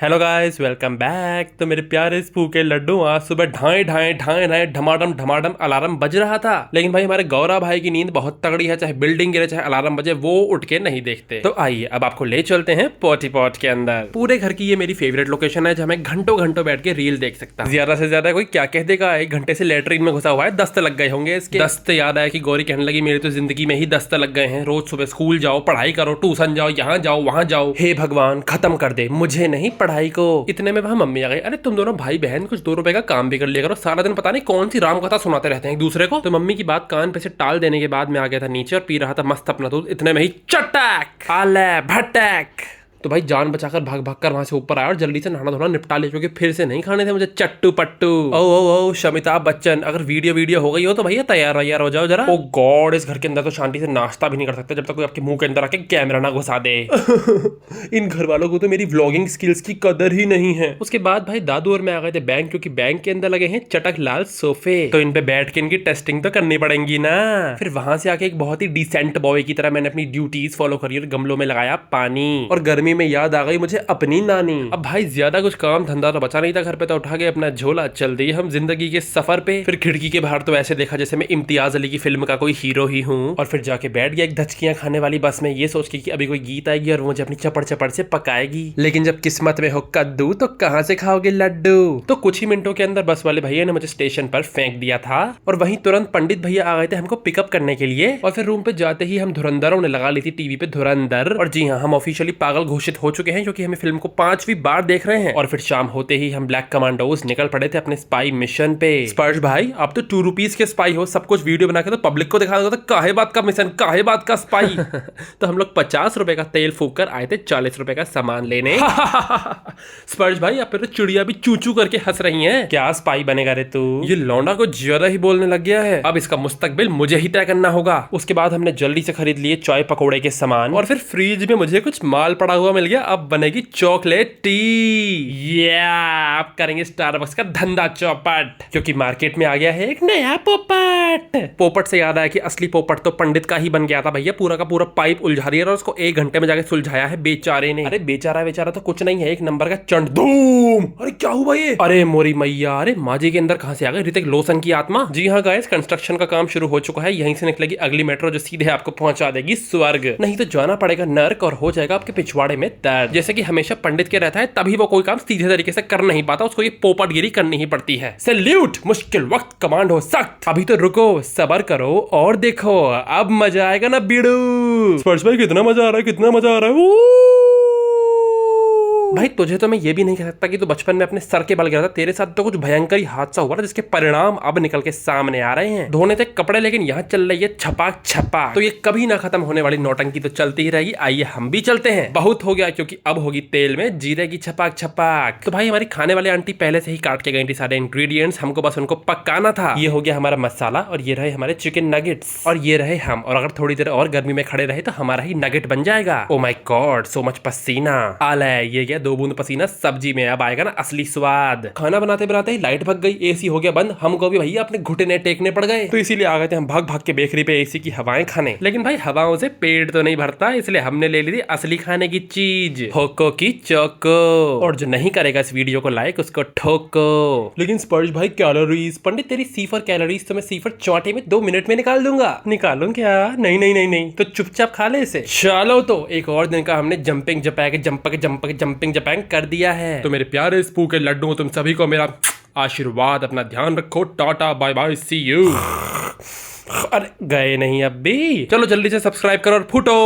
Hello guys, welcome back. तो मेरे प्यारे स्पू के लड्डू, आज सुबह ढाई ढाई ढाई ढाई ढमाडम ढमाडम अलार्म बज रहा था। लेकिन भाई हमारे गौरा भाई की नींद बहुत तगड़ी है, चाहे बिल्डिंग गिरे चाहे अलार्म बजे, वो उठ के नहीं देखते। तो आइए अब आपको ले चलते हैं पोटी पॉट के अंदर। पूरे घर की ये मेरी फेवरेट लोकेशन है, जहाँ मैं घंटों घंटों बैठ के रील देख सकता हूँ। ज्यादा से ज्यादा कोई क्या कह देगा, 1 घंटे से लेटरिन में घुसा हुआ है, दस्त लग गए होंगे इसके। दस्त याद आया कि गौरी कहने लगी मेरी तो जिंदगी में ही दस्त लग गए हैं। रोज सुबह स्कूल जाओ, पढ़ाई करो, ट्यूशन जाओ, यहाँ जाओ वहां जाओ, हे भगवान खत्म कर दे मुझे नहीं पढ़ाई को। इतने में वहां मम्मी आ गई। अरे तुम दोनों भाई बहन कुछ 2 रुपए का काम भी कर लिया करो, सारा दिन पता नहीं कौन सी राम कथा सुनाते रहते हैं एक दूसरे को। तो मम्मी की बात कान पे से टाल देने के बाद मैं आ गया था नीचे और पी रहा था मस्त अपना दूध। इतने में ही चटक आले भटक। तो भाई जान बचाकर भाग भाग कर वहां से ऊपर आया और जल्दी से नहाना धोना निपटा लिया, क्योंकि फिर से नहीं खाने थे मुझे चट्टू पट्टू। ओ शमिताभ बच्चन, अगर वीडियो हो गई हो तो भैया तैयार हो जाओ जरा। ओ गॉड, इस घर के अंदर तो शांति से नाश्ता भी नहीं कर सकते जब तक कोई आपके मुंह के अंदर आके कैमरा ना घुसा दे। इन घर वालों को तो मेरी व्लॉगिंग स्किल्स की कदर ही नहीं है। उसके बाद भाई दादू और मैं आ गए थे बैंक, क्योंकि बैंक के अंदर लगे हैं चटक लाल सोफे, तो इन पे बैठ के इनकी टेस्टिंग तो करनी पड़ेगी ना। फिर वहां से आके एक बहुत ही डिसेंट बॉय की तरह मैंने अपनी ड्यूटीज फॉलो करी और गमलों में लगाया पानी। और गर्मी में याद आ गई मुझे अपनी नानी। अब भाई ज्यादा कुछ काम धंधा तो बचा नहीं था घर पे, तो उठा के अपना झोला चल दिए हम जिंदगी के सफर पे। फिर खिड़की के बाहर तो ऐसे देखा जैसे मैं इम्तियाज अली की फिल्म का कोई हीरो ही हूँ। और फिर जाके बैठ गया एक धचकियां खाने वाली बस में, ये सोच के कि अभी कोई गीत आएगी और मुझे अपनी चपड़ चपड़ से पकाएगी। लेकिन जब किस्मत में हो कद्दू तो कहाँ से खाओगे लड्डू। तो कुछ ही मिनटों के अंदर बस वाले भैया ने मुझे स्टेशन पर फेंक दिया था और वहीं तुरंत पंडित भैया आ गए थे हमको पिकअप करने के लिए। और फिर रूम पे जाते ही हम धुरंधरों ने लगा ली थी टीवी पे धुरंधर। और जी हाँ, हम ऑफिशियली पागल घोषित हो चुके हैं, क्योंकि हमें फिल्म को 5वीं बार देख रहे हैं। और फिर शाम होते ही हम ब्लैक कमांडोज निकल पड़े थे अपने स्पाई मिशन पे। स्पर्श भाई, आप तो 2 रुपीज के स्पाई हो, सब कुछ वीडियो बना के तो पब्लिक को दिखा दो, तो काहे बात का मिशन, काहे बात का स्पाई। तो हम लोग 50 रुपए का तेल फूक कर आए थे 40 रुपए का सामान लेने। स्पर्श भाई, आप तो चिड़िया भी चूचू करके हंस रही हैं। क्या स्पाई बनेगा रे तू? ये लौंडा को ज्यादा ही बोलने लग गया है, अब इसका मुस्तकबिल मुझे ही तय करना होगा। उसके बाद हमने जल्दी से खरीद लिए चाय पकौड़े के सामान, और फिर फ्रिज में मुझे कुछ माल पड़ा हुआ मिल गया। अब बनेगी चॉकलेट टी। आप करेंगे स्टारबक्स का धंधा चौपट, क्योंकि मार्केट में आ गया है एक नया पोपट। पोपट से याद आया कि असली पोपट तो पंडित का ही बन गया था भैया, पूरा का पूरा पाइप उलझा दिया और उसको 1 घंटे में जाके सुलझाया है बेचारे ने। अरे बेचारा तो कुछ नहीं है, एक नंबर का चंड धूम। अरे क्या हुआ ये? अरे मोरी मैया, अरे माजी के अंदर कहां से आ गए ऋतिक लोशन की आत्मा। जी हाँ गाइस, कंस्ट्रक्शन का काम शुरू हो चुका है, यहीं से निकलेगी अगली मेट्रो जो सीधे आपको पहुंचा देगी स्वर्ग। नहीं तो जाना पड़ेगा नर्क और हो जाएगा आपके पिछवाड़े में दर्द। जैसे कि हमेशा पंडित के रहता है, तभी वो कोई काम सीधे तरीके से कर नहीं पाता, उसको ये पोपटगिरी करनी ही पड़ती है। सैल्यूट, मुश्किल वक्त कमांड हो सख्त। अभी तो रुको, सबर करो और देखो, अब मजा आएगा ना बीड़ू। स्पर्श भाई, कितना मजा आ रहा है, कितना मजा आ रहा है। भाई तुझे तो मैं ये भी नहीं कह सकता कि तू बचपन में अपने सर के बल गिरा था, तेरे साथ तो कुछ भयंकर ही हादसा हुआ था जिसके परिणाम अब निकल के सामने आ रहे हैं। धोने थे कपड़े, लेकिन यहाँ चल रही है छपाक छपा। तो ये कभी ना खत्म होने वाली नौटंकी तो चलती ही रहेगी। आइए हम भी चलते हैं, बहुत हो गया, क्योंकि अब होगी तेल में जीरे की छपाक छपाक। तो भाई हमारी खाने वाले आंटी पहले से ही काट के गई थी सारे इंग्रेडिएंट्स, हमको बस उनको पकाना था। ये हो गया हमारा मसाला, और ये रहे हमारे चिकन नगेट्स, और ये रहे हम। और अगर थोड़ी देर और गर्मी में खड़े रहे तो हमारा ही नगेट बन जाएगा। Oh my God, so much पसीना। आला, ये गया 2 बूंद पसीना सब्जी में, अब आएगा ना असली स्वाद। खाना बनाते बनाते ही लाइट भग गई, एसी हो गया बंद, हमको भी भैया अपने घुटने टेकने पड़ गए। तो इसीलिए आ गए थे हम भाग भाग के बेकरी पे एसी की हवाएं खाने। लेकिन भाई हवाओं से पेट तो नहीं भरता, इसलिए हमने ले ली थी असली खाने की चीज, होको की चोको। और जो नहीं करेगा इस वीडियो को लाइक, उसको ठोको। लेकिन स्पर्श भाई, कैलोरीज, पंडित तेरी C4 कैलोरीज तो मैं C4 चौटे में 2 मिनट में निकाल दूंगा। निकालूं क्या? नहीं, तो चुपचाप खा ले इसे। चलो, तो एक और दिन का हमने जंपिंग जपैंग कर दिया है। तो मेरे प्यारे स्पू के लड्डू, तुम सभी को मेरा आशीर्वाद, अपना ध्यान रखो, ta-ta bye bye, see you. अरे गए नहीं अब भी, चलो जल्दी से सब्सक्राइब करो और फूटो।